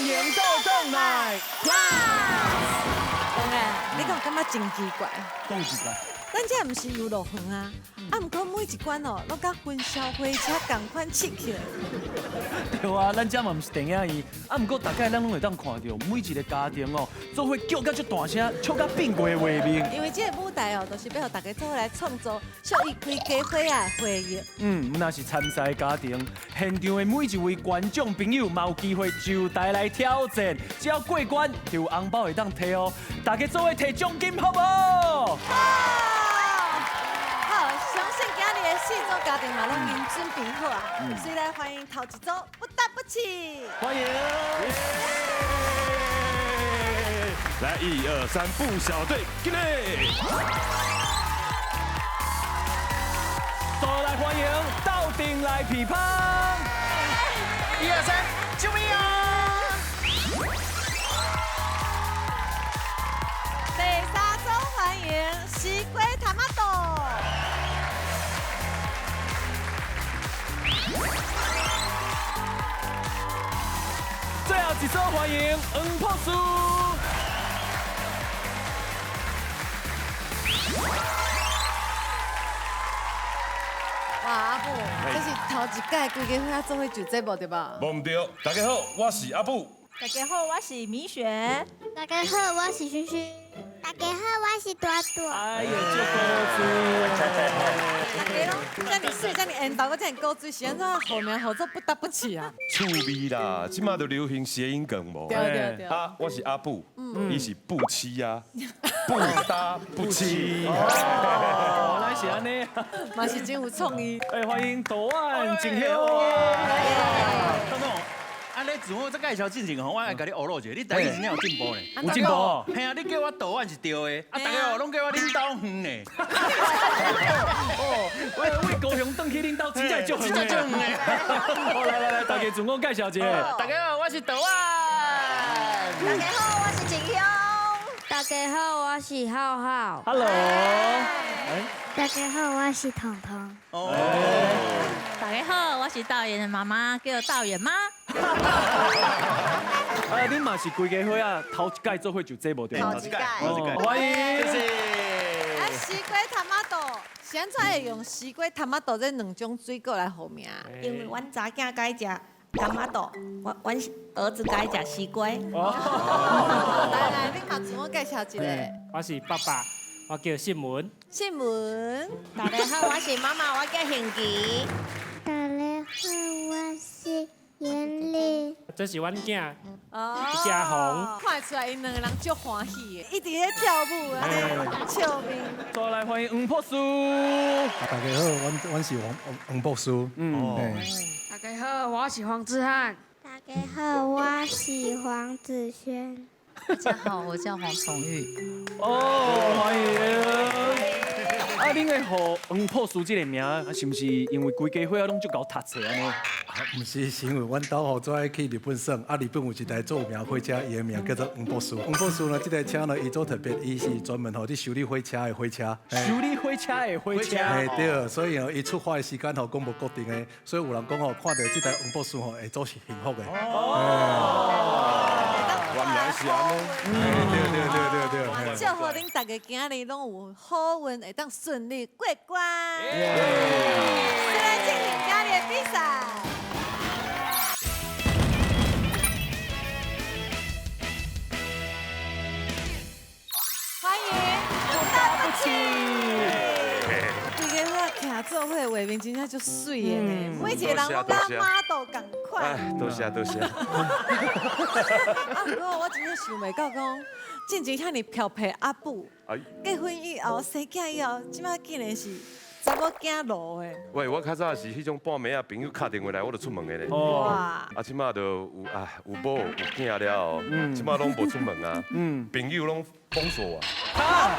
迎到邓来。当然，你敢有感觉真奇怪？讲奇怪，咱这不是游乐园啊，毋过每一关哦，拢甲云霄飞车同款砌起来。对啊，咱这嘛不是电影院，不过大概咱拢会当看到每一个家庭哦，做伙叫甲足大声，唱甲变过的画面。因为这个舞台哦，就是要让大家做伙来创造属于规家伙仔的回忆。若是参赛家庭，现场的每一位观众朋友嘛有机会就台来挑战，只要过关就有红包会当摕哦，大家做伙摕奖金好不好？好，相信今日的四组家庭嘛拢已经准备好啊，所以来欢迎头一组不得不起。欢迎！来，1、2、3，不小队，进来！再来欢迎到顶来批判。1、2、3，救命啊！第三组欢迎西瓜塔马豆。最后一组欢迎黄破叔。哇，阿布，这是头一届规家伙仔做伙就这部对吧？无唔对，大家好，我是阿布。大家好，我是米雪。大家好，我是萱萱。大家好，我是朵朵。哎呦，这高水！大家拢遮尔水，遮尔缘投，搁遮尔高水，是安怎后面好做不得不起啊？趣味啦，即马都流行谐音梗无？对对对。啊，我是阿布，伊是布妻呀，不搭不妻。哦，来是安尼，嘛是真有创意。哎，欢迎岛岸景雄。东东，安尼自我再介绍进前吼，我来甲你学路者，你台语真正有进步咧。有进步哦。嘿啊，你叫我岛岸是对的，啊，大家拢叫我领导远呢。哦，为高雄登去领导，真正足远的。好，来，大家自我介绍一下。大家好，我是岛岸。大家好，我是景雄。大家好，我是浩浩。 Hello。大家好，我是彤彤。大家好，我是导演的妈妈，叫导演妈。恁嘛是规家伙啊，头一届做伙就这部对吧？头一届欢迎。谢谢。啊，西瓜塔马豆，是安怎会用西瓜塔马豆这两种水果来好名？因为阮查囝该食干妈豆，阮儿子该食西瓜。来，你嘛自我介绍一下。我是爸爸，我叫信文。信文。大家好，我是妈妈，我叫hình琪。大家好，我是严丽。这是阮囝，哦嘉宏。看出来因两个人足欢喜的，一直在跳舞，安尼笑面。再来欢迎黄破叔。大家好，阮是黄博士。大家好，我是黄志汉。大家好，我是黄子轩。大家好，我叫黄崇玉。哦，欢迎。啊，恁会互黄破叔这个名，是毋是因为规家伙拢足够读册安尼？毋是，是因为阮兜好做爱去日本耍，啊，日本有一台做名火车，伊的名叫做黄博士。黄博士呢，这台车呢，伊做特别，伊是专门吼去修理火车的火车。修理火车的火车。对，所以呢，伊出发的时间吼，讲无固定的，所以有人讲吼，看到这台黄博士吼，会做是幸福的。原来是安尼。对。祝福恁大家今日拢有好运，会当顺利过关。先来进行今日的比赛。欢迎不得不起。规家伙徛做伙画面真正足水的呢，每一个人拢甲model共款。哎，多谢。啊，不过我真正想袂到讲，进前遐尼漂皮阿布，结婚以后生囝以后，即摆竟然是查某囝路的。喂，我较早是迄种半暝啊，朋友敲电话来，我就出门的咧。哦。哇！啊，即马就有某有囝了，即马拢无出门啊。朋友拢封锁我，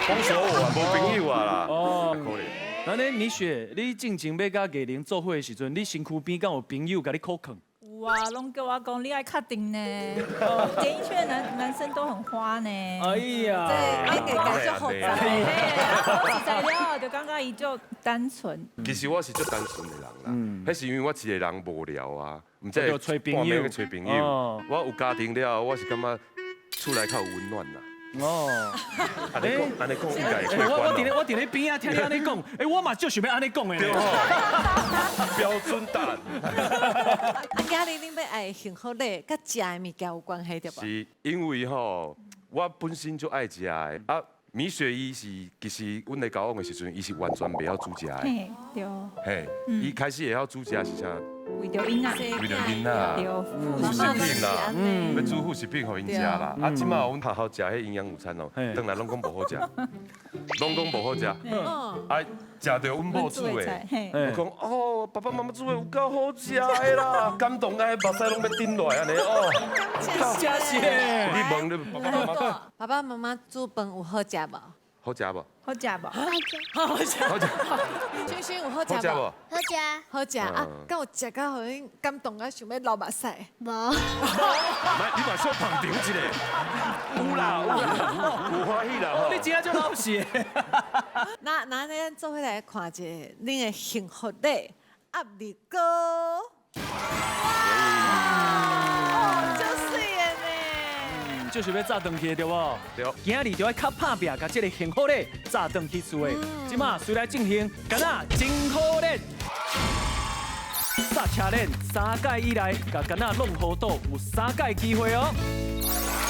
封锁我啊，无朋友啊啦。哦，可怜。那呢，米雪，你进前要甲艺人做伙的时阵，你身躯边敢有朋友甲你靠坑？有啊，拢叫我讲你爱确定呢。演艺圈的男生都很花呢。哎呀，这演艺界足复杂。嘿，啊，好实在了，就感觉姨就单纯。其实我是足单纯的人啦，迄是因为我一个人无聊啊，唔知要找朋友去找朋友。我有家庭了，我是感觉厝内较有温暖啦。哦，安尼讲应该会过关咯。我伫咧边啊，听你安尼讲，我嘛就想要安尼讲的。对吼，标准答案。啊，今日恁要爱幸福咧，甲食的物件有关系对不？是因为吼，我本身就爱食的啊。米雪伊是其实阮在交往的时阵，伊是完全袂晓煮食的。嘿，对。嘿，伊开始会晓煮食是啥？为着囡仔，为着囡仔，对，食品啦，要煮副食品互因食啦。啊，即马阮好好食迄营养午餐哦，转来拢讲无好食，拢讲无好食。啊，食到阮某煮的，我讲哦，爸爸妈妈煮的有够好食的啦，感动啊，目屎拢要顶落来安尼哦。谢谢。你问你爸爸妈妈，爸爸妈妈煮饭有好食无？好食无？好食无？好食。萱萱有好食好食无？无？好食。好食啊！敢有食到互恁感动啊，想要流目屎？无。你嘛小捧场一下。有啦，有欢喜啦吼。你真正就老实。那咱做伙来看一下恁的幸福的压力歌。哇，就水的呢！就是要炸回去对不？对。今日就要较拍拼，甲这个幸福的炸回去厝的。即马随来进行，敢若真好练。刹车练3届以来，甲敢若弄好倒有3届机会哦。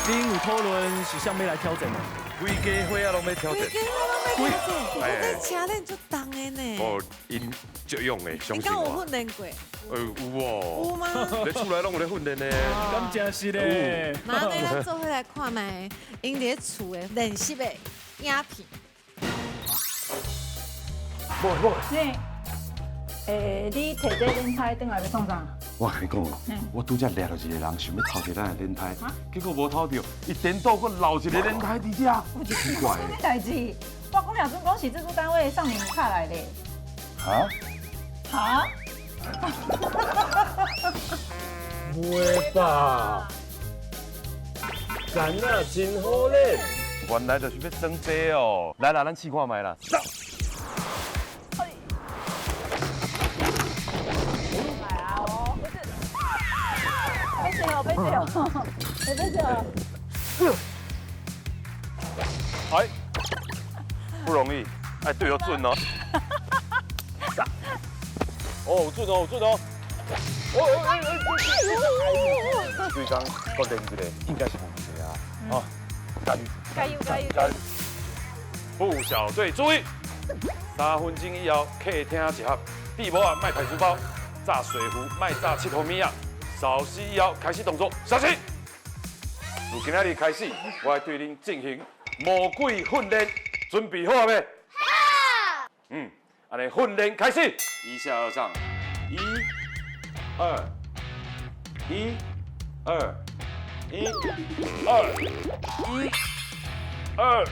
恁有讨论是啥物来挑战吗？规家伙啊，拢要挑战。规家伙拢要挑战，我这车练足重的呢。哦，因足用的，相信你敢有我。训练过？有哦。有吗？你厝内拢有咧训练呢。敢真是咧。那咱做伙来看卖因伫厝的练习的影片。你摕这轮胎转来要创啥？我跟你讲哦，我拄则掠到一个人，想要偷摕咱的轮胎，结果无偷到，伊颠倒搁留一个轮胎伫遮，奇怪什么代志？我讲了准讲是制作单位上你们卡来的。啊？啊？袂吧？干那真好咧！原来就是要装这哦。来啦，咱试看卖啦。走。哎，不容易，哎，队友准哦。哦，有准哦，有准哦。对刚搁练一个，应该是无问题啊。好，加油！加油！加油！加油！副小队注意，3分钟以后客厅一盒，地膜啊卖排书包，炸水壶卖炸7头米啊。稍息以后开始动作，小心！从今仔日开始，我会对您进行魔鬼训练，准备好未？好。安尼训练开始，一下二上，1、2、1、2、1、2、1、2、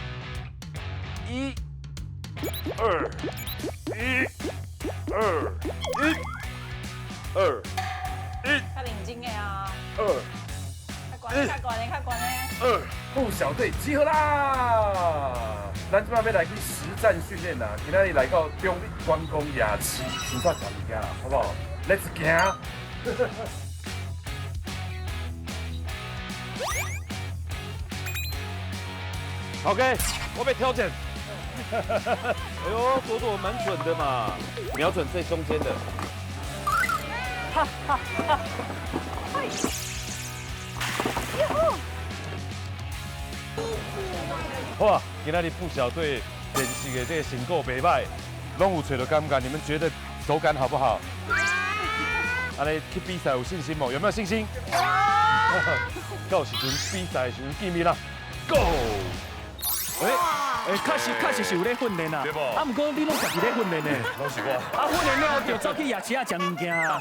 1、2、1、2、1、2。较认真的啊！2、较悬的。副小队集合啦！咱即摆要来去实战训练啦，今仔日来到中立关公夜市，先煞食物件啦，好不好 ？Let's 行！OK， 我被挑战。哎呦，朵朵蛮准的嘛，瞄准最中间的。哇，今仔日副小队练习的这个成果袂歹，拢有找到感觉，你们觉得手感好不好？安尼去比赛有信心冇？有没有信心？到时阵比赛的时阵见面啦 ，Go！ 确实是有咧训练啊，啊，不过你拢家己咧训练呢，拢是我。啊，训练了就走去夜市啊食物件啊，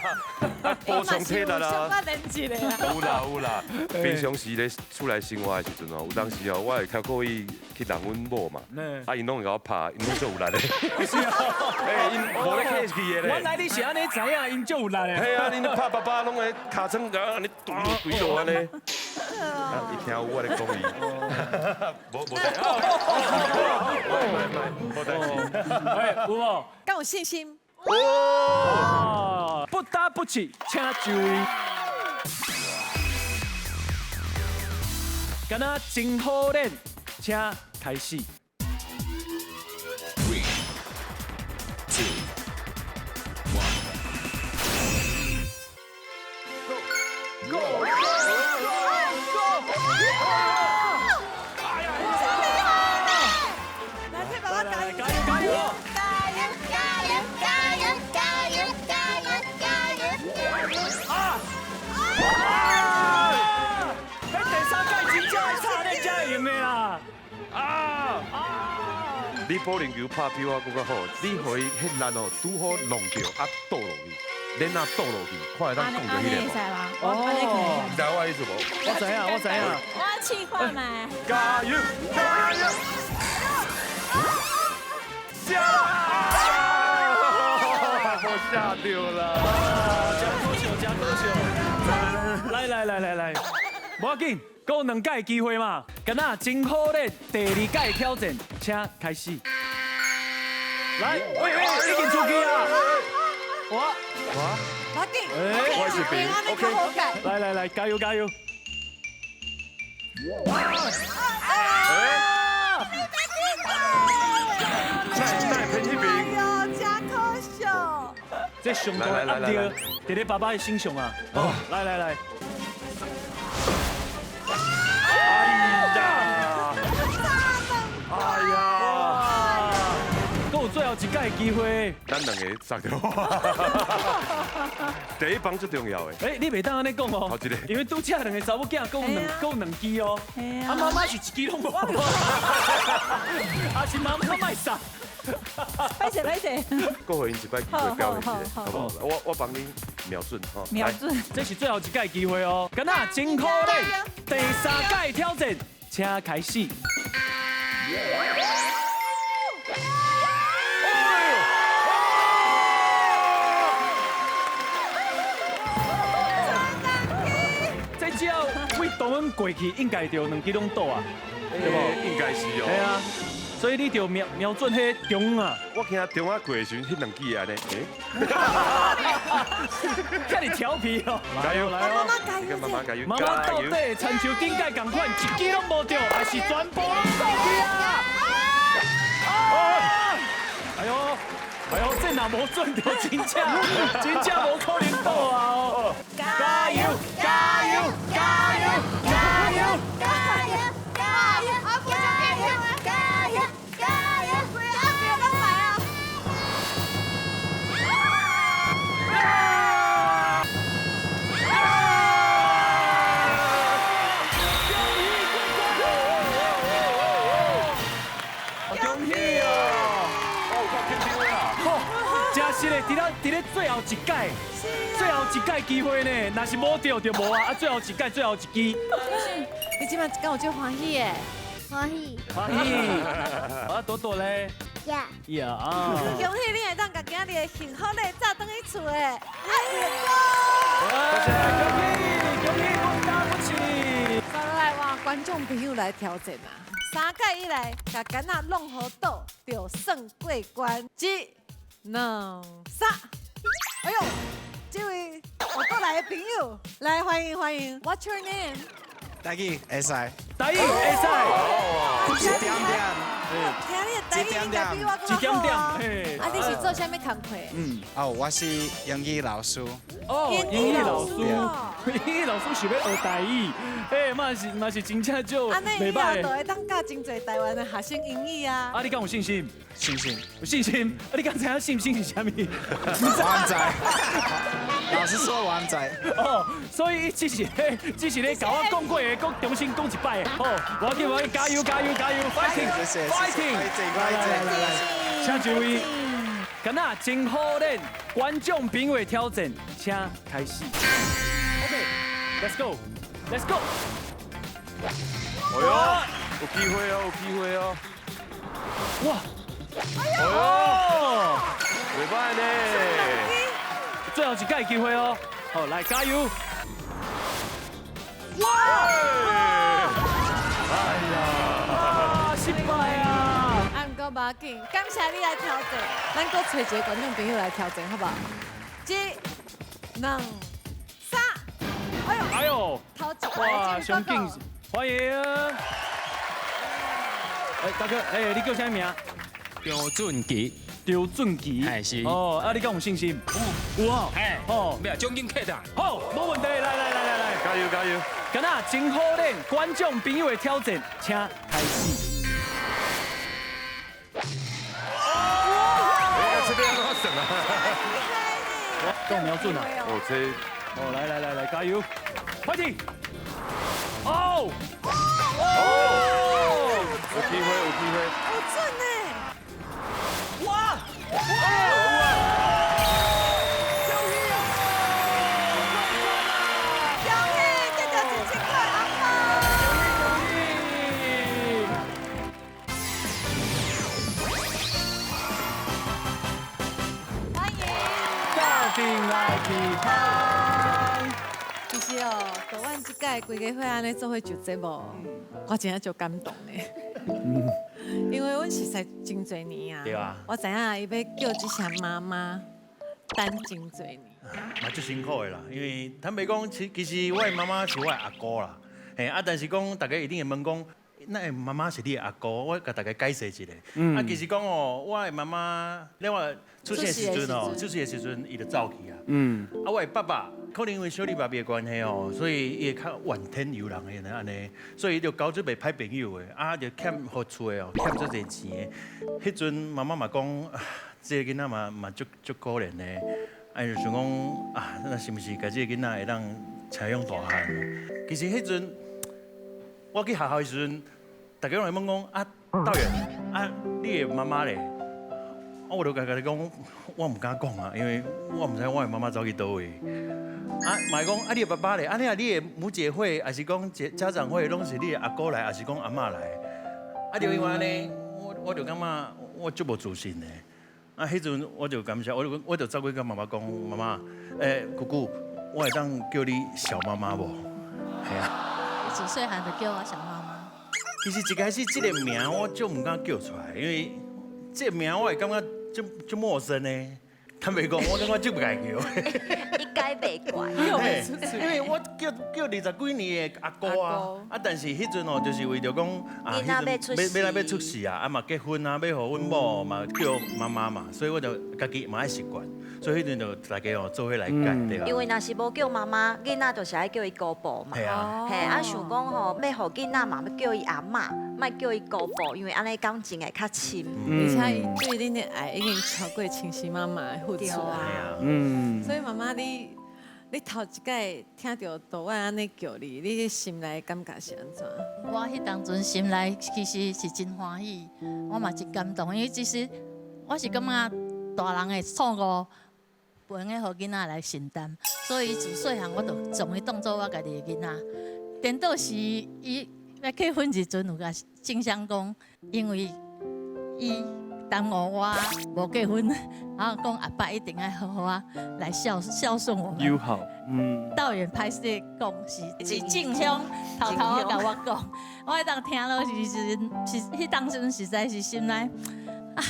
补充体力啦。有啦有啦，平常时咧出来生活的时阵哦，有当时哦，我会巧故意去人阮某嘛，啊，因拢会甲我拍，因拢做有力的。是啊，因无咧客气的咧。原来你是安尼知影，因就有力的。系啊，恁拍爸爸拢个尻川安尼对落安尼。伊听有我咧讲伊。无代志。哎，有无？更有信心。哦，不打不起，请就位。敢若真好练，请开始。3、2、1。Go！ 来，替爸爸加油！加油！加油！你保龄球拍比我更较好，你互伊迄力哦，拄好弄着啊倒落去，恁啊倒落去，看会当讲着迄个无？哦，你知我意思无？我知影。我试看嘛。加油！加油！加！我吓到啦！来，无要紧，还有2届机会嘛，敢若真好咧。第2届挑战，请开始。来，已经出去啊！我，要紧，我是平 ，OK， 来，加油！那偏迄边。哎呦，真可惜。这上大的压力，伫咧爸爸的身上啊！来。哎呀！还有最后1届的机会。咱2个杀掉。第1棒最重要的。哎，你袂当安尼讲哦。头一个。因为拄则2个查某囝，还有2支哦。啊，妈妈是1支拢无。啊，是妈妈卖杀。歹势。各互因一摆机会交一下，好不好？我帮你瞄准哈。瞄准，这是最后1届机会哦。敢若真可怜，第3届挑战，请开始。这只要为动恩过去，应该就2支拢倒啊，对无？应该是哦。系啊。所以你就瞄准迄中啊！我惊中啊过的时阵，迄2支安尼，看你调皮哦！加油！妈妈加油！妈妈加油！妈妈到底亲像顶届同款，1支拢无掉，还是全部拢倒去啊！哎呦，这若无准到，真正无可能倒啊！哦！加油！是嘞，伫咧最后1届机会呢，若是无掉就无啊！最后1支。你今晚敢有最欢喜耶？欢喜。啊，朵朵咧。呀。呀。恭喜你会当甲今日的幸福咧走转去厝诶！恭喜，不打不起。再来换观众朋友来挑战啊！3届以来，甲囡仔弄好倒，就算过关。1、2、3，哎呦，这位我过来的朋友，来欢迎。What's your name？ 台语会使，台语会使。一点点。听你的台语应该比我更好啊！啊，你是做啥物工课？我是英语老师。英语老师想要学台语，嘛是真正就安尼以后袂歹就会当教真侪台湾的学生英语啊！啊，你敢有信心？有信心？啊，你敢知影信不信是啥物？我唔知，老师说我唔知。哦，所以只是咧甲我讲过的，讲重新讲一摆的。哦，我要加油 ，fighting！ 来，请一位，敢若真好练，观众评委挑战，请开始。OK，Let's go。哎呦，有机会哦！哇！哎呦！办呢？最后一届机会哦，好，来加油！哇！哎呀，失败啊！啊，唔过无要紧，感谢你来挑战，咱搁找一个观众朋友来挑战，好不好？1、2、3，哎呦！头一哇，上劲！欢迎！哎，大哥，哎，你叫啥名？张俊吉，刘俊奇。哎是。哦，啊，你敢有信心？有啊。哎，哦，没有奖金客的。好，没问题，来，加油加油！今仔真好练，观众朋友的挑战，请开始。这边要省啊！够瞄准啊！哦，这哦，来，加油，fighting！哦，有机会，有机会。好准呢！哇！恭喜，这就1000块红包！欢迎！打进来起航。其实哦，台湾这届规个会安尼做伙就节目，我真正就感动呢。因为阮实在真侪年啊，对啊，我知影伊要叫这声妈妈等真侪年。嘛足辛苦的啦，因为坦白讲，其实我的妈妈是我的阿姑啦，嘿啊，但是讲大家一定会问讲，那妈妈是你的阿姑，我甲大家解释一下。啊，其实讲哦，我的妈妈咧我出生的时阵哦，出世的时阵伊就走去啊。啊，我的爸爸可能因为小李爸爸的关系哦，所以伊会较怨天尤人的安尼，所以伊就交做袂歹朋友的，啊，就欠好厝的哦，欠足侪钱的。迄阵妈妈嘛讲，这个囡仔嘛足可怜的。哎，就想讲啊，那是不是家这个囡仔会当采用大汉？其实迄阵我去学校的时阵，大家拢会问讲啊，道远啊，你的妈妈咧？啊，我就甲你讲，我唔敢讲啊，因为我唔知我的妈妈走去倒位。啊，嘛讲啊，你的爸爸咧？啊，你的母姐会，还是讲家长会，拢是你的阿姑来，还是讲阿嬷来？啊，就因为安尼，我就感觉我足无自信的。啊，迄阵我就感谢，我就走过跟妈妈讲，妈妈，姑姑，我会当叫你小妈妈无？系啊。几岁喊就叫我小妈妈？其实一开始这个名我就唔敢叫出来，因为这个名我会感觉就陌生呢。坦白讲，我感觉就不该叫。一该袂怪。因为我叫20几年的阿姑啊，但是迄阵哦，就是为着讲啊，囡仔要出世，要出世啊，啊嘛结婚啊，要互阮某嘛叫妈妈嘛，所以我就家己嘛爱习惯，所以迄阵就大家哦做伙来改对啊。因为若是无叫妈妈，囡仔就是爱叫伊姑婆嘛。系啊，嘿，啊想讲吼，要互囡仔嘛要叫伊阿嬷，莫叫伊姑婆，因为安尼感情会较亲。而且伊对恁的爱已经超过亲生妈妈的付出啊。所以妈妈你头一届听到导演安尼叫你，你心内感觉是安怎？我迄当阵心内其实是真欢喜，我嘛真感动，因为其实我是感觉大人的错误，不应该互囡仔来承担，所以自细汉我就从伊当做我家己的囡仔。颠倒是伊要结婚时阵有甲正相讲，因为伊耽误我无结婚，然后讲阿爸一定要好好啊来孝顺我们。友好，导演拍摄讲是静香偷偷啊甲我讲，我迄当听到时阵迄当阵实在是心内啊，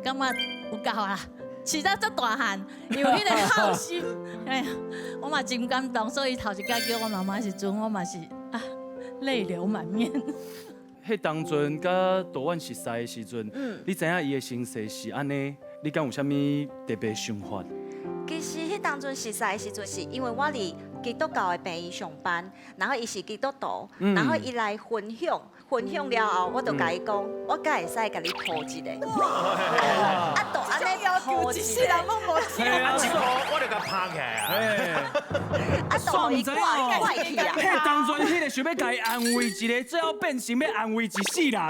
感觉有够啦，实在足大汉，有迄个好心，哎呀，我嘛真感动，所以头一届叫我妈妈时阵，我嘛是啊泪流满面。迄当阵甲导演熟悉的时阵，你知影伊的身世是安尼，你敢有啥物特别想法？其实迄当阵熟悉的时阵，是因为我伫基督教的病院上班，然后伊是基督徒，然后伊来分享了后，我就甲伊讲，我敢会使甲你抱一个。啊，就安尼抱一个。啊，一抱我就甲拍起来啊。啊，就伊怪去啊。迄当阵迄个想要甲伊安慰一个，最后变成要安慰一世人。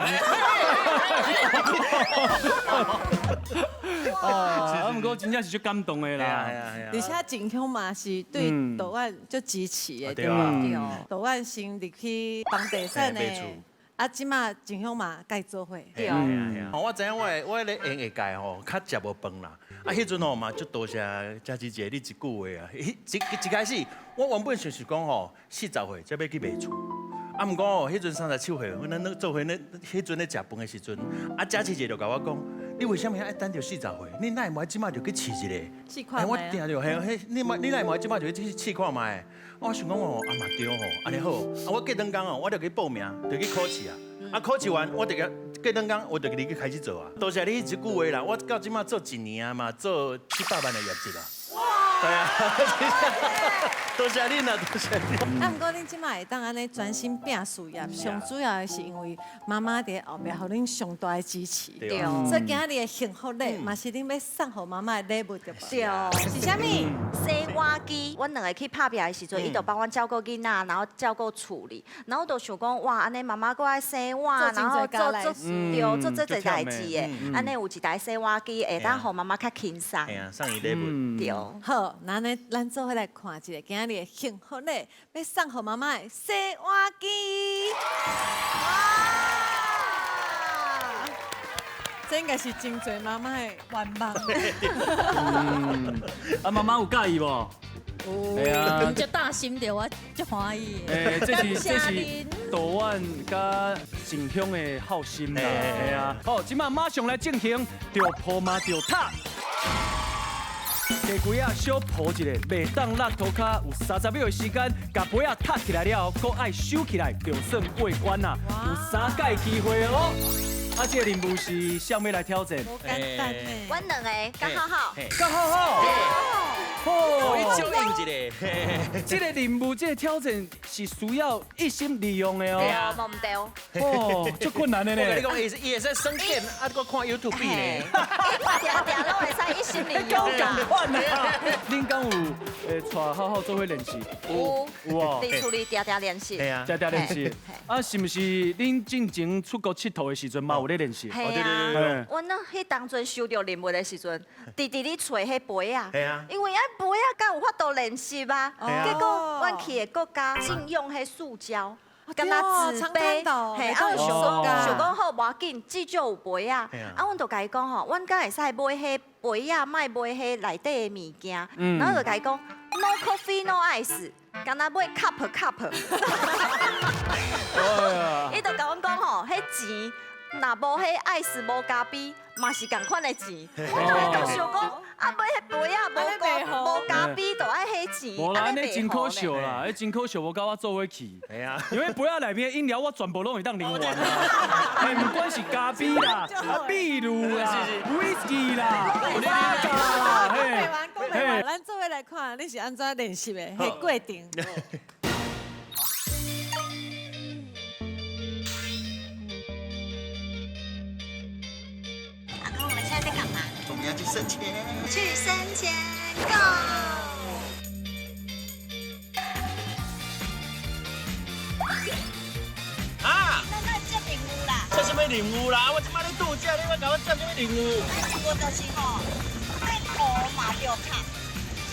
啊，不过真正是足感动的啦。而且静香嘛是对导演足支持的，对吧？导演先入去房地产的，啊，即马静香嘛该做伙。对啊，我知影我咧演艺界吼，较食无饭啦。迄阵吼嘛，足多谢佳琪姐你一句话啊。一开始我原本想讲吼，40岁才要去卖厝。啊，毋过哦，迄阵37岁，咱做伙迄阵咧食饭的时阵，佳琪姐就甲我讲，你为什么爱等到40岁？你哪会无即马就去试一个？试看卖。我定着，嘿，你哪会无即马就去试看卖？我想讲哦，嘛对吼，安尼好，我过两工哦，我就去报名，就去考试啊。考试完，我就过两工，我就去开始做啊。多谢你一句话啦，我到即马做1年啊嘛，做700万的业绩啦。对啊，多谢你啦，多谢你。啊，不过恁即摆会当安尼专心拼事业，上主要的是因为妈妈伫后壁，互恁上大的支持。对。所以今日的幸福礼，嘛是恁要送互妈妈的礼物，对吧？对。是啥物？洗碗机，阮两个去拍拼的时阵，伊就帮我照顾囡仔，然后照顾厝里，然后我就想讲，哇，安尼妈妈搁爱洗碗，然后做这代志的，安尼有一台洗碗机，会当互妈妈较轻松。哎呀，送伊礼物。对。好。那呢，咱做伙来看一个今日的幸福礼，要送给妈妈的洗碗机。哇！这应该是真侪妈妈的愿望。啊，妈妈有介意无？有。啊，足大心着，我足欢喜。这是豆碗甲静香的好心啦。哎呀，好，今马马上来进行，着铺嘛着塔。地龟啊，小抱一下，袂当落涂骹，有30秒的时间，甲杯啊踢起来了，搁爱收起来，就算过关啦。有3届机会哦。啊，这个任务是谁要来挑战？无简单呢。阮两个刚好好。刚好好。哦，你照应一个。这个任务，这个挑战是需要一心利用的哦。对啊，无唔对。哦，足困难的呢。我跟你讲，伊会使省电，啊，搁看 YouTube 呢。定拢会使一心利用啦。恁敢有带好好做伙练习？有哦。伫厝里定练习。系啊，定练习。啊，是毋是恁进前出国佚佗的时阵嘛有咧练习？系啊。阮那迄当阵收到任务的时阵，直咧找迄杯啊。系啊。因为杯啊，敢有法度练习啊。结果阮去的国家禁用迄塑胶。敢若纸杯，嘿，啊，想讲好无要紧，至少有杯啊。啊，阮就甲伊讲吼，阮敢会使买迄杯啊，莫买迄内底的物件。然后就甲伊讲 ，no coffee no ice， 敢若买 cup。伊就甲阮讲吼，迄钱若无迄 ice 无加币，嘛是共款的钱。我就想讲，啊，买迄杯啊，无加币，就爱迄钱。无啦，安尼真可笑啦，迄真可笑，无甲我做伙去。系啊，因为杯仔内面饮料我全部拢会当啉完啦。嘿，不管是咖啡啦、秘鲁啦、whisky 啦、vodka 啦，嘿，咱做伙来看，你是安怎练习的？迄过程。我们现在在干嘛？我们要去省钱。去省钱 ，Go！ 啊！那这任务啦。这什么任务啦？我即摆咧度假，你要甲我占什么任务？我就是吼，买土嘛就卡。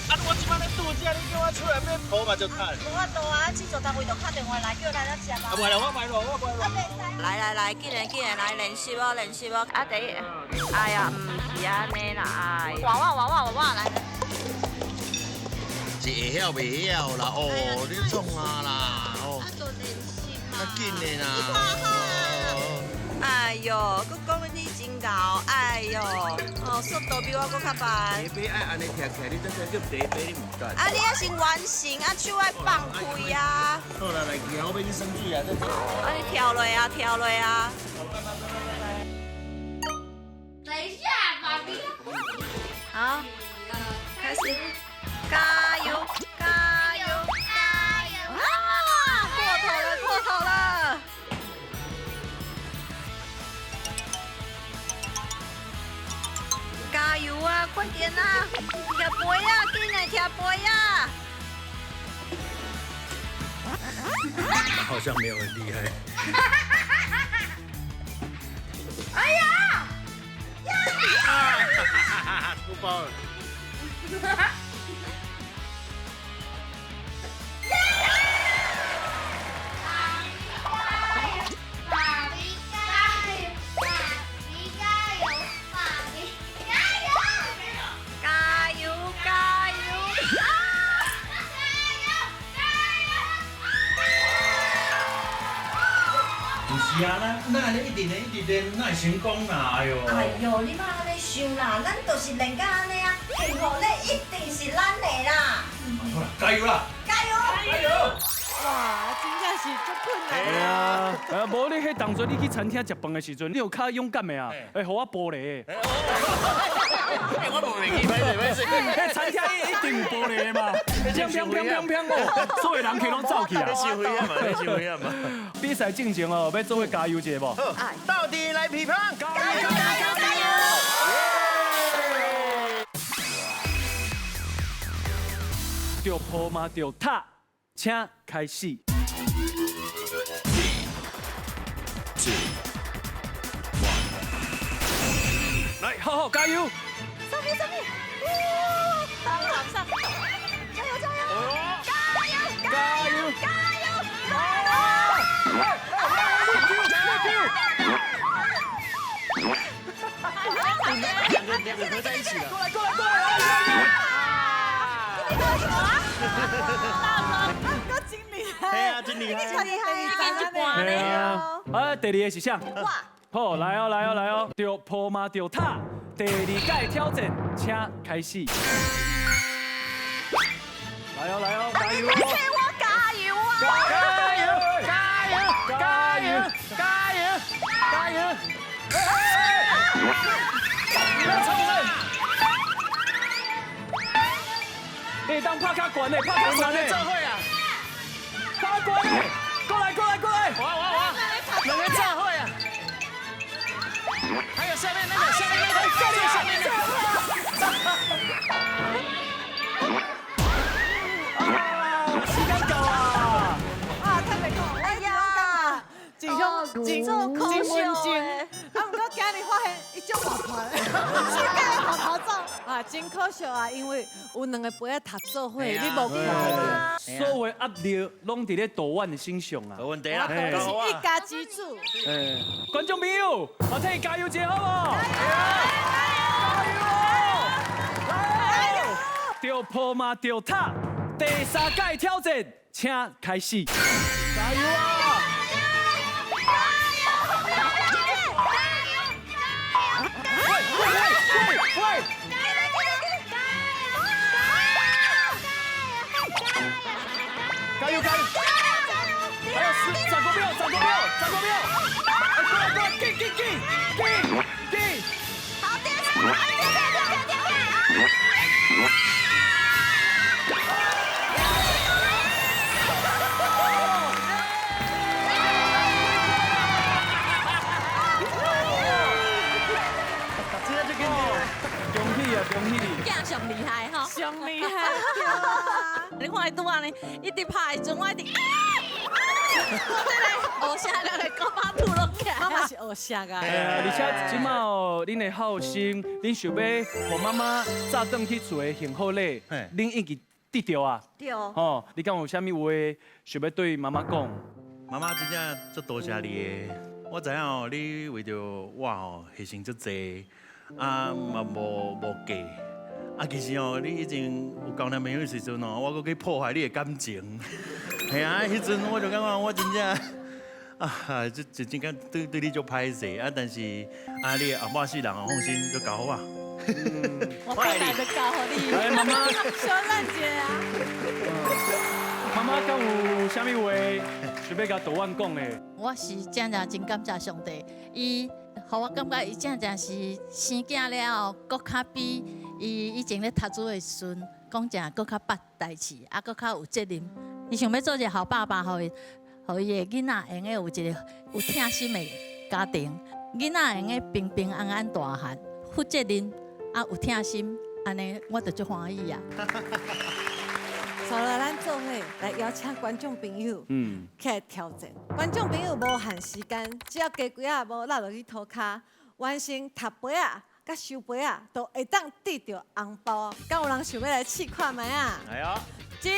啊！我即摆咧度假，你叫我出来买土嘛就看。无法度啊，去做单位就打电话来，叫咱来吃嘛。啊，袂啦，我买咯，我买咯。来，紧来来练习哦。啊，第一，哎呀，唔是安尼啦，哎，娃来。是会晓袂晓啦？哦，你创啊啦？哦。啊，做练习嘛。较紧的啦。哎呦，佮讲你真搞，哎呦，哦，速度比我佮较慢。茶杯爱安尼徛起来，你真正叫茶杯，你唔敢。啊，你也是完成，啊，手爱放开啊。好啦，来徛，我要去生水啊，再走。啊，你跳落啊。等一下，妈咪。好，开始，加油！啊，破头了！加油啊，快点啊！跳杯啊，紧来跳杯啊！好像没有很厉害。哎呀！出包了。是啊，咱一直练，那会成功啦，哎呦。哎呦，你莫安尼想啦，咱就是练到安尼啊，幸福咧一定是咱的啦。好啦，加油啦！加油！加油！哇，真正是足困难。对啊，无你迄当初你去餐厅食饭的时阵，你有较勇敢的啊？会互我玻璃。我无袂记，歹势。迄餐厅一定有玻璃的嘛，砰哦，所有人去拢走去啊。你受危险嘛？你受危险嘛？比赛进前哦，要做伙加油一下无？到底来批判！加油！加油！加油！着坡嘛着踏，请开始。来，好好加油！上面！往上！加油！两个合在一起了。过来！够真厉害！哎呀，真厉害！超厉害！对啊，第二个是啥？哇！好，来哦，着坡嘛着踏，第二届挑战，请开始。来哦，加油！我加油啊！加油！你当拍较悬的，拍较悬的。做伙啊！拍悬的，过来！我，两个做伙啊！还有下面那个，下面那个。时间到啊！太袂讲，哎呀，真文静。啊，不过今日发现一种活泼，世界跑走啊，真可惜啊，因为有两个陪我读做伙，你无看。所有的压力拢伫咧导演的身上啊。没问题啦，是一家之主。观众朋友，我替加油一下好不好？加油！着坡嘛着踏，第三届挑战，请开始。加油啊！喂！加油！还有15秒！过来！进！好点！恭喜！囝上厉害吼，上厉害！你看伊拄安尼，一直拍的时阵，我一直我真个学下来，搞把吐落起来。妈妈是学啥啊？而且即马哦，恁的好心，恁想要互妈妈早转去厝的幸福礼，恁已经得到啊。对。哦，你敢有啥物话想要对妈妈讲？妈妈真正足多谢你的，我知影哦，你为着我哦牺牲足济，嘛无假。其实哦，你以前有交男朋友的时阵哦，我搁去破坏你的感情。系啊，迄阵我就感觉我真正就真感对你足歹势但是你的后半世人哦，放心，就交好啊。我回来就教好你。来，妈妈，小兰姐啊！妈妈敢有啥物话想要甲导演讲的？我是真感谢上帝，伊互我感觉伊真是生囝了后，搁较比伊以前咧读书的时阵，讲真搁较捌代志，搁较有责任。伊想要做一个好爸爸，互伊的囡仔会用有一个有疼心的家庭，囡仔会用平平安安大汉，负责任有疼心，安尼我就足欢喜啊。好了，咱做伙来邀请观众朋友，起来挑战。观众朋友无限时间，只要加几下无落落去涂骹，完成读杯啊，甲收杯啊，都会当得到红包。敢有人想要来试看卖啊？来啊！1、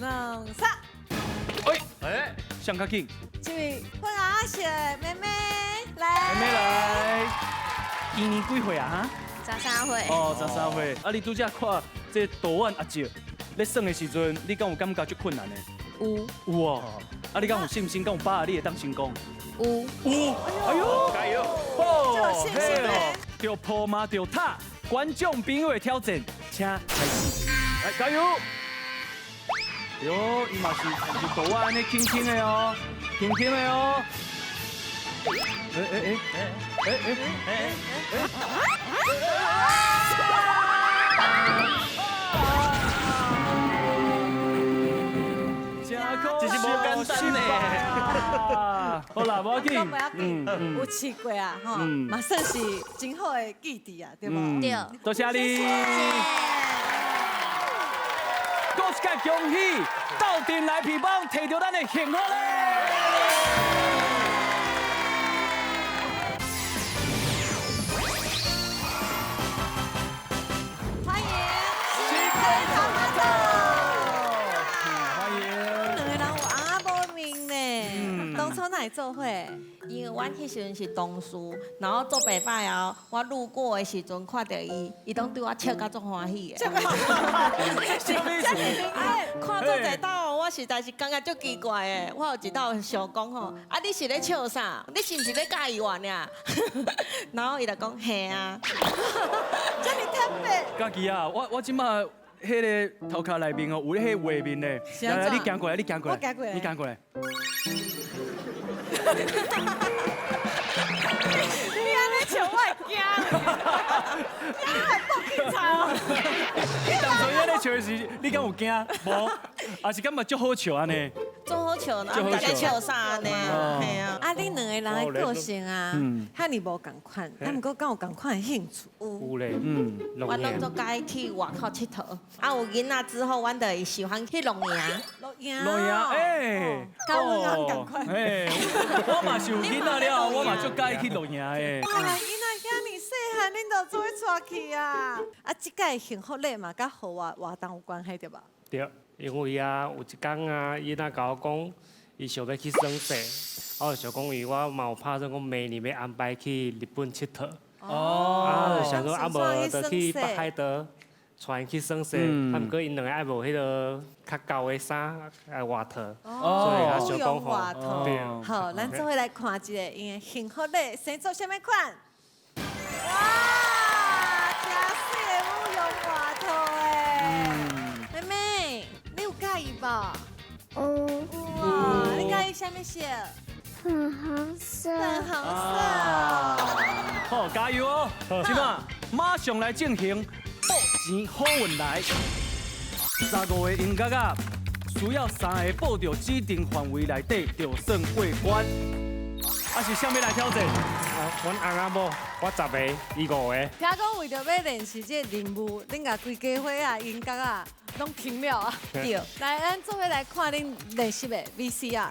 2、3。哎，上较紧。这位粉红色妹妹来。妹妹来。今年几岁啊？哈？13岁。哦，13岁。你拄则看这导演阿姐咧耍的时阵，你敢有感觉足困难的？有哦。啊，你敢有信心？敢有把握你会当成功？有。哎呦，加油！就有信心嘞。着破嘛着塔，观众朋友的挑战，请开始。来，加油！哟，伊嘛是大我安尼轻轻的哦，轻轻的哦。这是无简单呢。好啦，无要紧，有试过啊，吼，嘛算是真好的记忆啊，对无？对。多谢你。恭喜恭喜，斗阵来皮帮摕到咱的幸福嘞！欢迎西龟汤马豆，欢迎。两个人有阿无明呢，当初哪会做伙？因为阮迄时阵是同事，然后做白发后，我路过的时阵看到伊拢对我笑甲足欢喜的。什么意思？看做一道，我实在是感觉足奇怪的。我有一道想讲吼，啊你是咧笑啥？你是毋是咧介意我呢？然后伊就讲嘿啊，这么特别。家己啊，我即马迄个头壳内面哦，有迄画面呢。来，你行过来，你行过来，我行过来，你行过来。你安尼笑我会惊，你还不平常哦。你当初安尼笑的时，你敢有惊？无，还是感觉足好笑安尼？足好笑，然后大家笑啥呢？嘿啊。啊，恁两个人的个性啊，遐尼无共款，但毋过敢有共款的兴趣。有嘞，我拢做介去外口佚佗，啊有囡仔之后，阮就会喜欢去露营。露营，哎，甲阮翁共款。哎，我嘛是有囡仔了，我嘛足介意去露营的。哇，囡仔遐尼细汉，恁就做伙带去啊！啊，即个幸福礼嘛，甲和我活动有关系对吧？对，因为啊，有一天啊，伊若甲我讲，伊想要去耍势，我就想讲，伊我嘛有拍算讲明年要安排去日本佚佗。啊，就想说啊，无就去北海道，带伊去耍势。啊，毋过因两个爱无迄个较高的衫来外套，所以啊想讲吼，对。好，咱做伙来看一个因的幸福礼，先做啥物款？哇，真水的舞用外套诶！妹妹，你有介意无？哇，你介意啥物色？粉红色。粉红色。好，加油哦！今晚马上来进行报钱好运来。15个音乐啊，需要3个报到指定范围内底，就算过关。啊是啥物来挑战？阮翁仔某，我10个，伊5个。听讲为着要练习这个任务，恁甲规家伙啊、音乐啊，拢停了啊。对，来，咱做伙来看恁练习的 VCR。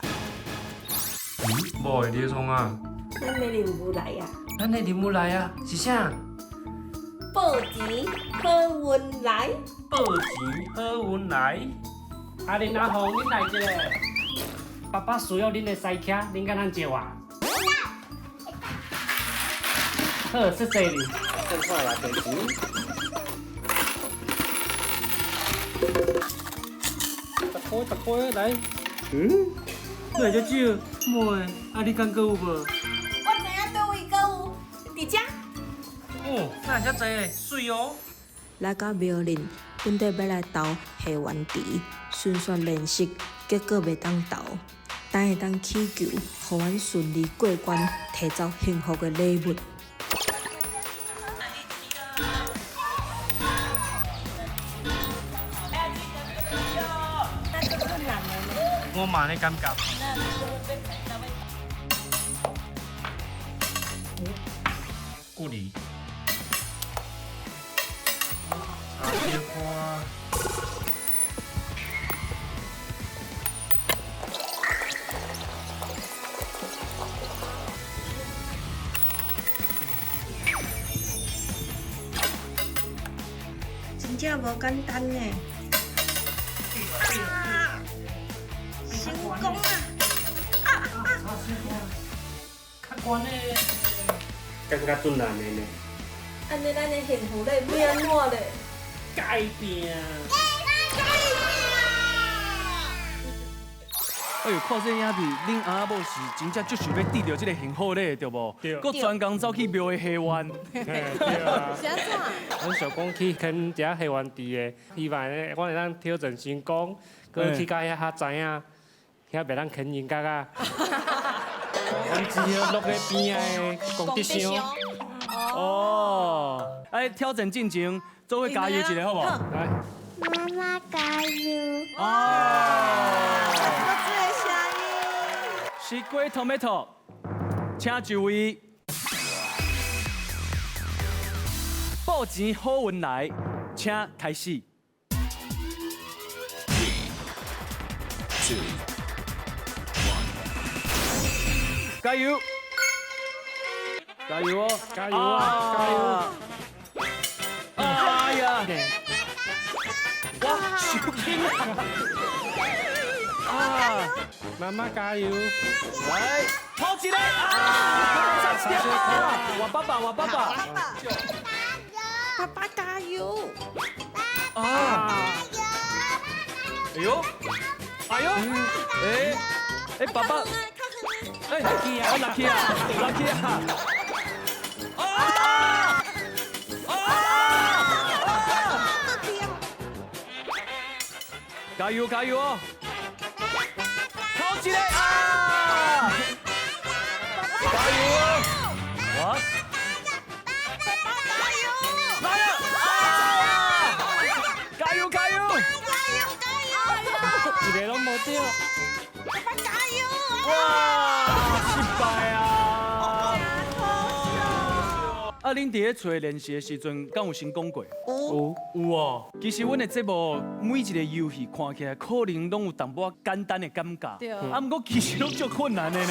无会你创啊？咱的任务来啊！咱的任务来啊！是啥？报钱好运来，报钱好运来。啊，恁阿红，恁来一个。爸爸需要恁的西车，恁敢咱借啊？好，谢谢你。正好来给钱。十块来。来只少，妹，啊你敢搁有无？我知影倒位搁有，伫遮。哦，那遮济，水哦。来到庙林，本地要来投下元池，顺续练习，结果袂当投，但会当祈求，互阮顺利过关，摕走幸福的礼物。我嘛咧感觉。顾里。别看。真正无简单呢。成功啊！较悬嘞，感觉困难的呢。安尼咱的幸福咧要安怎咧？改变。哎呦，看这影片，恁阿某是真正就想要得到这个幸福咧，对不？对。佮专工走去庙的下湾。对啊。是安怎？阮想讲去垦一下下湾地的，希望咧，我会当挑战成功，佮去到遐较知影，遐袂当垦人家啊。阮只要落去边的公地箱。哦。哎，挑战进前，做伙加油一下，好不好？来。妈妈加油！哦。西瓜 tomato， 请就位。报钱好运来，请开始。加油！加油哦！加油啊！加油！哎呀！哇，手轻啊！妈妈加油！来，跑起来啊！我爸爸，我爸爸。爸爸加油！啊！哎呦！哎呦！哎，爸爸！哎，我拿去啊！拿去啊！啊！加油加油哦！跑起来啊！加油哦！我。来了！啊！加油加油！一个拢无掉。加油！哇！失败啊！啊，恁伫咧找练习的时阵，敢有成功过？有哦。其实阮的节目每一个游戏看起来可能拢有淡薄简单的感觉，对。啊，不过其实拢足困难的呢，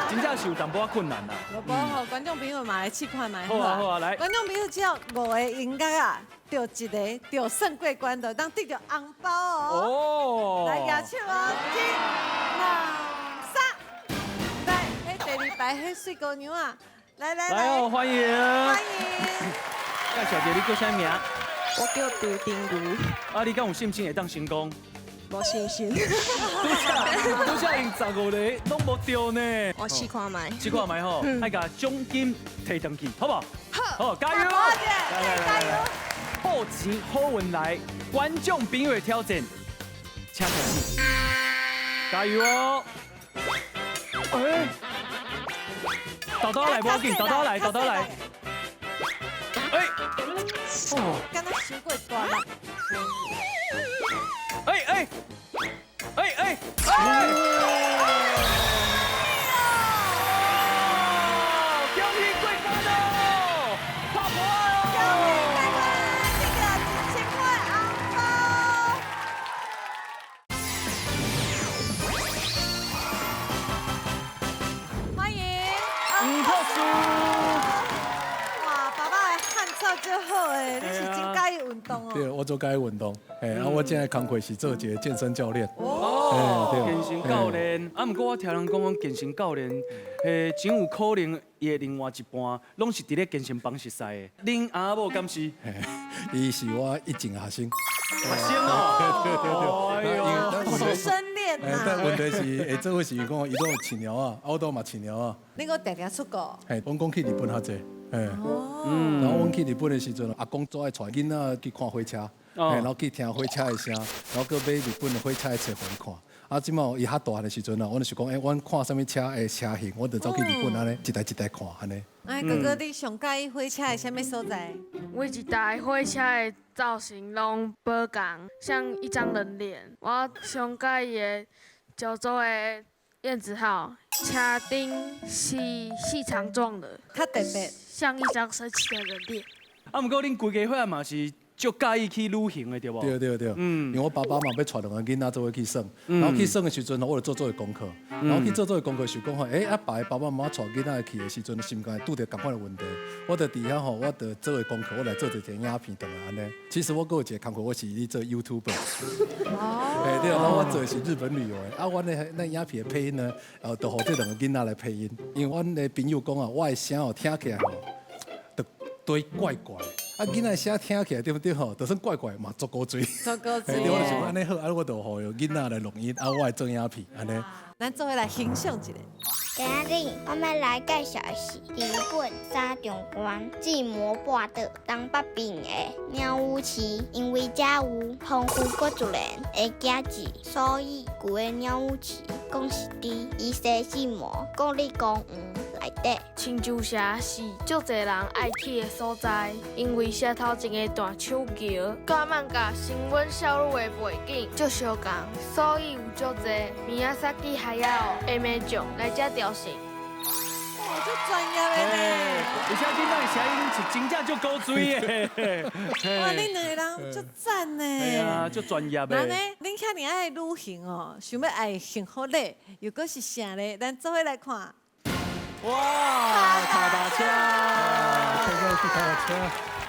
真正是有淡薄困难啦。无好，观众朋友嘛来试看卖。好啊好啊，来。观众朋友只要5个音乐啊，着一个着胜过关的，当得着红包哦。哦。来举手哦，1、2、3，来，迄第2排迄水姑娘啊。来哦，欢迎！欢迎！介绍一下你叫啥名？我叫刘丁如。啊，你敢有信心会当成功？无信心。拄则用15个拢无对呢。我试看卖。试看卖吼，爱甲奖金摕上去，好不好？好，加油！加油！好钱好运来，观众朋友的挑战，请开始。加油哦！哎。豆豆来，不要紧，豆豆来，豆豆来。哎，哦，敢若伤过大力。哎！恭喜过关喽！拍破哦！恭喜过关，这个1000块红包。欢迎。五破输。哇，爸爸的汉草最好诶，你是真介意运动哦。对，我做介意运动，啊，我现在工课是做一个健身教练。哦，健身教练。啊，不过我听人讲，健身教练，真有可能伊的另外一半，拢是伫咧健身房熟识的。恁阿某敢是？伊是我一进学生。学生哦。哎呦，师生恋呐。但问题是，下做伙是讲，伊都有饲鸟啊，我都嘛饲鸟啊。你个定定出国？阮讲去日本较济。然后阮去日本的时阵，阿公最爱带囡仔去看火车，然后去听火车的声，然后搁买日本的火车的册互伊看。啊，即马伊较大的时阵啊，我就是讲，阮看什么车的车型，我就走去日本安尼一台一台看安尼。哎，哥哥，你上介意火车的啥物所在？我一台火车的造型拢无共，像一张人脸。我上介意的九州的燕子号，车顶是细长状的，较特别，像一张神奇的人脸。啊，不过恁规家伙嘛是。就介意去旅行的对不？对，因为我爸爸嘛要带两个囡仔做伙去耍，然后去耍的时阵，我就做个功课，然后去做个功课是讲吼，啊爸爸妈带囡仔去的时阵，心肝拄着同款的问题，我就伫遐吼，我就做个功课，我来做一个影片回来安尼。其实我还有一个工课，我是咧做 YouTuber。哦。对，然后我做的是日本旅游的，啊，我那影片的配音呢，就互这两个囡仔来配音，因为阮的朋友讲啊，我的声哦听起来吼，就对怪怪。啊，啊，囡仔写听起来对不对吼？就算怪怪嘛，足够追。足够追。对，我就想安尼好，啊，我就互囡仔来录音，啊，我来做影片，安尼。咱做伙来欣赏一下。今日我们来介绍的是日本三重关志摩半岛东北边的鸟羽市，因为这有丰富国自然的景致，所以旧的鸟羽市讲是伫伊西志摩国立公园内底。亲像社是足侪人爱去的所在，因为社头前的大手桥，甲曼甲新闻小路的背景足相共，所以有足侪米亚萨基海妖的美种来遮雕成。哦，足专业的呢！而且囡仔声音是真正足高水的。哇，恁两个人足赞呢！哎呀，足专业的。那呢，恁遐尔爱旅行哦，想要爱幸福嘞，又搁是啥嘞？咱做伙来看。哇，卡达车！去卡达车。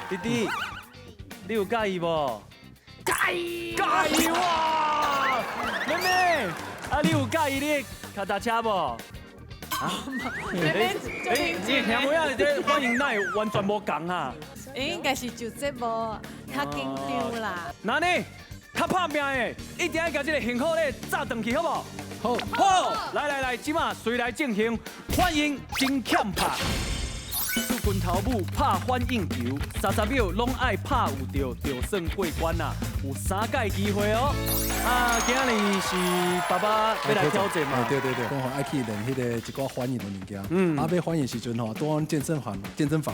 弟弟，你有介意无？介意。介意哇！妹妹，啊，你有介意你卡达车无？啊？妹妹，你听妹仔这反应哪会完全无共啊？应该是就节目较紧张啦。那呢，较拍命的，一定要把这个幸福咧炸转去，好不好？好，来，即马随来进行，欢迎真欠拍。四拳头母拍反应球，30秒拢爱拍有着，就算过关啦。有3届机会哦。啊，今日是爸爸要来挑战嘛？对，讲吼爱去练迄个一寡反应的物件。啊，要反应时阵吼，拄阮健身房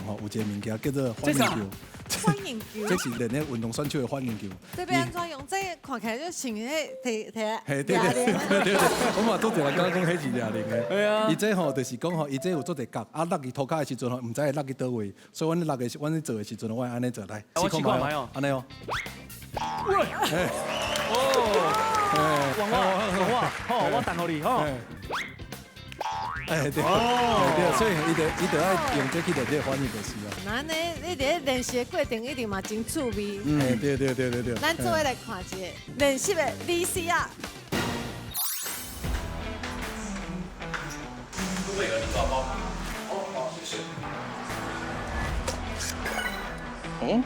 吼有一个物件叫做反应球。反应球，这是练咧运动选手的反应球。这要安怎用？这看起来就像迄提嘿，对，我嘛做一人讲迄是哑铃的。对啊。伊这吼就是讲吼，伊这有做一角，啊落去涂骹的时阵吼，唔知会落去倒位，所以阮落去，阮做的时阵，我安尼做来。我试看卖哦，安尼哦。哇，我等互你吼。哎对，所以伊就爱用这去练这个反应就是啊。那呢，你伫练习的过程一定嘛真趣味。对。咱做伙来看一下练习的 VCR。每个人抓包。好，谢谢。哦，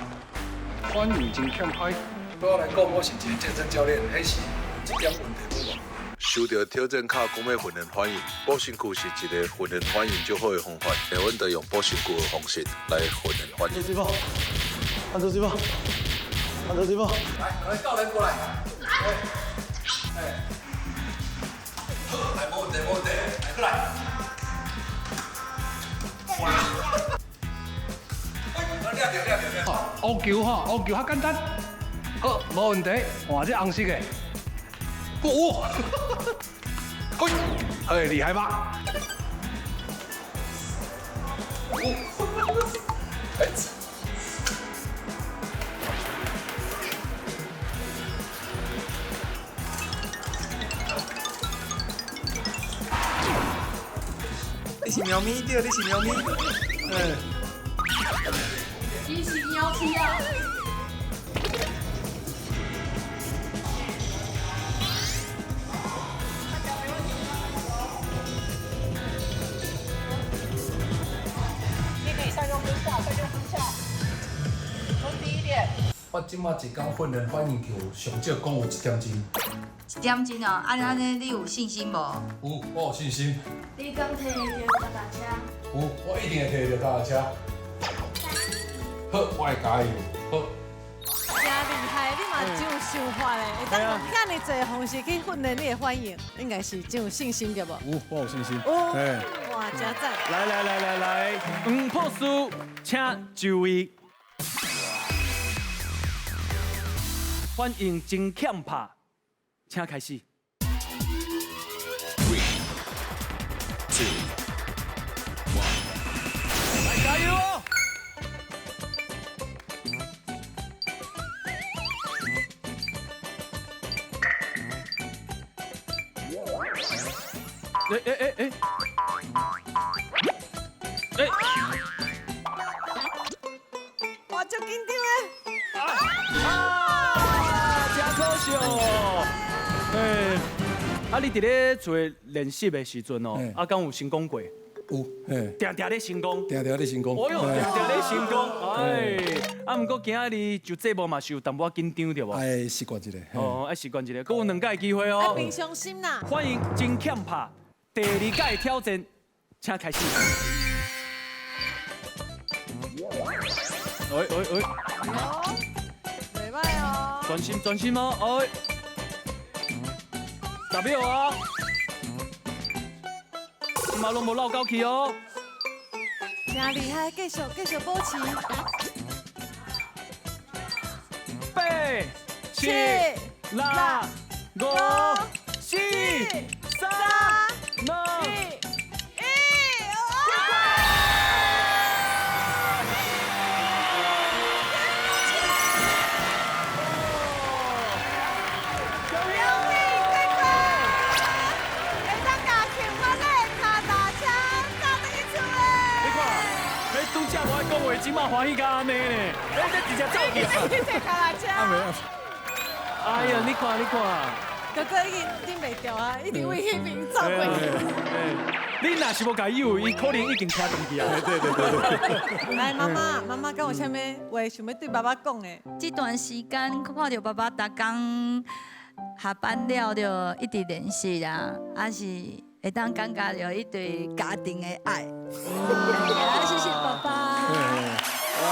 反应真欠歹。对我来讲，我是一个健身教练，迄是一点问题无。受到挑战卡讲要训练反应，保身躯是一个训练反应最好的方法。阮就用保身躯的方式来训练反应。按住师傅，来，教练过来。来，没问题，来过来。哇！好，乌球哈，乌球较简单。好，没问题。哇，这红色的。哇！哎，厉害吧？你是喵咪对，你是喵咪。你是喵咪啊！我即马一工训练反应球，上少讲有1点钟。1点钟哦，安尼你有信心无？有，我有信心。你敢摕着脚踏车？有，我一定会摕着脚踏车。好，我会加油。好。真厉害，你嘛真有想法嘞！会当用遐尼侪方式去训练你的反应，应该是真有信心对无？有，我有信心。哇，真赞！来，黄博士，请就位。反应真欠拍，请开始。3、2、1， 来加油哦！哇，足紧张的！真可惜哦！啊，你伫咧做练习的时阵哦，啊，敢有成功过？有，嘿，定定咧成功，定定咧成功。哦哟，定定咧成功，哎，啊，毋过今仔日就节目嘛是有淡薄紧张对无？爱习惯一下。哦，爱习惯一下，佮有2届机会哦。平常心啦。欢迎真欠拍第2届挑战，请开始。哎，袂歹哦。专心哦，哎，10秒哦，今嘛拢无落高去哦。真厉害，继续保持。8、7、6、5、4、3、2、讲话即马欢喜甲安尼呢，这直接走去啊！你这卡拉车。哎呀，你看，哥哥已经袂掉啊，一定会迄边走过去。你若是无甲伊有，伊可能已经听动去啊。对。来，妈妈，敢有啥物话想要对爸爸讲的？这段时间看到爸爸逐工下班了就一直联系啦，还是会当感觉到一对家庭的爱。谢谢爸爸。哇！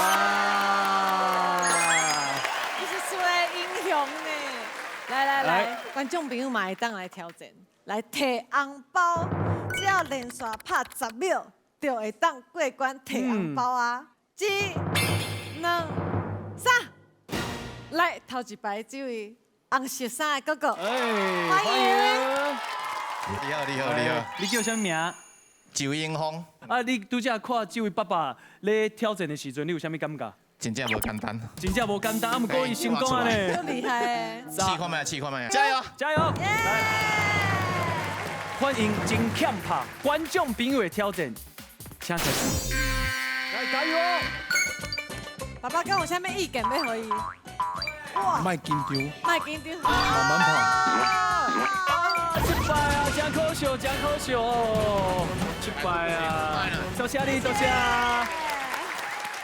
你是一位英雄呢！来，观众朋友嘛会当来挑战，来摕红包，只要连续拍10秒，就会当过关摕红包啊！1、2、3，来头一排这位红色衫的哥哥，欢迎！你好，你叫啥名？周英峰。啊，你拄则看这位爸爸咧挑战的时阵，你有啥物感觉？真正无简单，真正无简单，啊，毋过伊成功啊呢，好厉害！试看卖，加油！来，欢迎真欠拍观众朋友的挑战，请开始。来，加油哦！爸爸敢有啥物意见要互伊？哇！莫紧张，慢慢拍。失败啊！真可惜，失败啊！多谢你，多谢。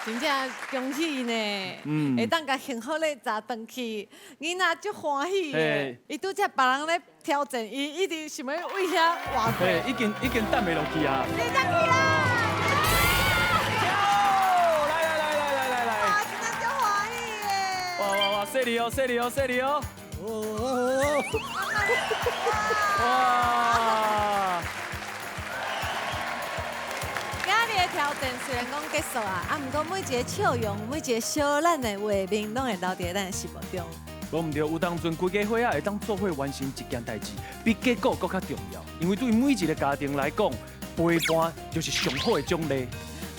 真正恭喜呢！会当甲幸福咧砸回去，囡仔足欢喜的。伊拄则别人咧挑战，伊一直想要为遐活过。已经等袂落去啊！你上去啦！来！真正足欢喜的。哇！犀利哦！哇！今日的挑战虽然讲结束啊，毋过每一个笑容、每一个小咱的画面，拢会留伫咱的心目中。无毋对，有当阵规家伙仔会当做伙完成一件代志，比结果更较重要。因为对每一个家庭来讲，陪伴就是上好的奖励。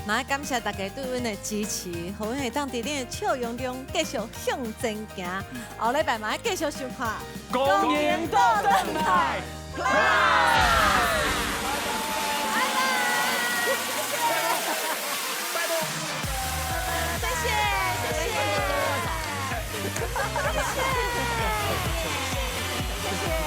嘛，感谢大家对阮的支持，互阮会当伫恁的笑容中继续向前行。后礼拜嘛，继续收看《公演到登台》。谢谢。